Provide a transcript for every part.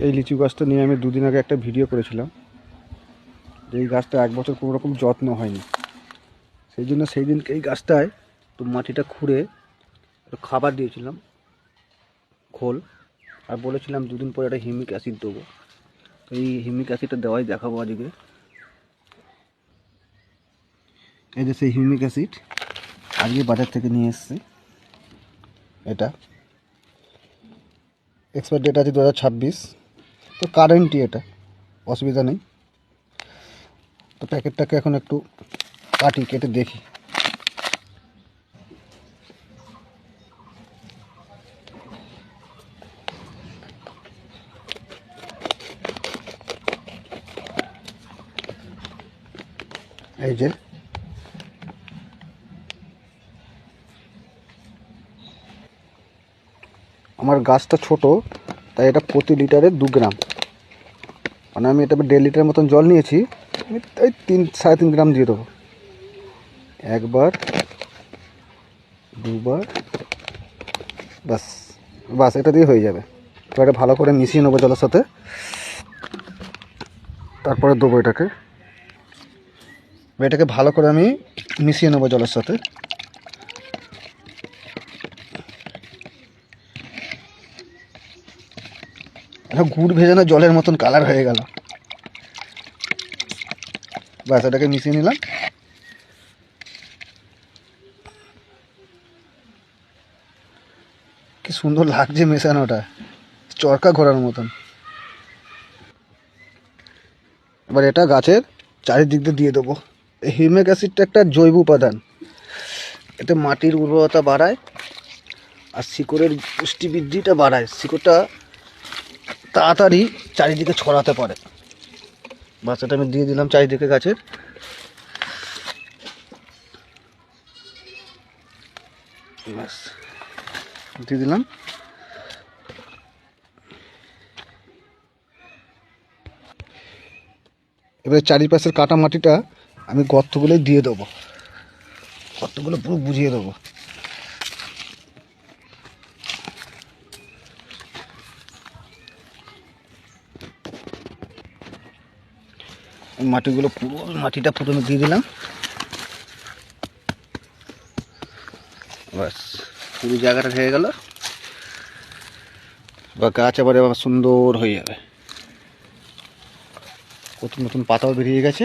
এই লিচু গাছটা নিয়ে আমি দুদিন আগে একটা ভিডিও করেছিলাম। এই গাছটা এক বছর কোনো রকম যত্ন হয়নি, সেই জন্য সেই দিনকে এই গাছটায় তো মাটিটা খুঁড়ে একটু খাবার দিয়েছিলাম, খোল, আর বলেছিলাম দুদিন পরে একটা হিউমিক অ্যাসিড দেবো। তো এই হিউমিক অ্যাসিডটা দেওয়াই দেখাবো আজকে। এই যে সেই হিউমিক অ্যাসিড আজকে বাজার থেকে নিয়ে এসেছি। এটা এক্সপায়ার ডেট আছে 2026, তো কারেন্টই, এটা অসুবিধা নেই। তো প্যাকেটটাকে এখন একটু কাটি, কেটে দেখি। এই যে আমার গাছটা ছোট, তাই এটা প্রতি লিটারে 2 গ্রাম, মানে আমি এটা 1.5 লিটার মতন জল নিয়েছি, আমি এই 3-3.5 গ্রাম দিয়ে দেবো। একবার, দুবার, বাস বাস, এটা দিয়ে হয়ে যাবে। তো এটা ভালো করে মিশিয়ে নেবো জলের সাথে, তারপরে দেবো এটাকে ভালো করে আমি মিশিয়ে নেবো জলের সাথে। এটা গুড় ভেজানো জলের মতন কালার হয়ে গেল। ব্যাস, এটাকে মিশিয়ে নিলাম। কি সুন্দর লাগছে মেশানোটা, চরকা ঘোরার মতন। এবার এটা গাছের চারিদিক দিয়ে দেবো। এই হিউমিক অ্যাসিডটা একটা জৈব উপাদান, এতে মাটির উর্বরতা বাড়ায় আর শিকড়ের পুষ্টি বৃদ্ধিটা বাড়ায়, শিকড়টা তাড়াতাড়ি চারিদিকে ছড়াতে পারে। বাচ্চাটা আমি দিয়ে দিলাম চারিদিকে গাছের। ব্যাস, দিয়ে দিলাম। এবারে চারিপাশের কাটা মাটিটা আমি গর্তগুলোই দিয়ে দেবো, গর্তগুলো পুরো বুঝিয়ে দেবো। মাটিটা পুরো দিয়ে দিলাম। ব্যাস, পুরো জায়গাটা হয়ে গেল। বা গাছ আবার সুন্দর হয়ে যাবে, নতুন নতুন পাতাও বেরিয়ে গেছে।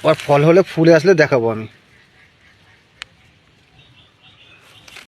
আর ফল হলে, ফুলে আসলে দেখাবো আমি।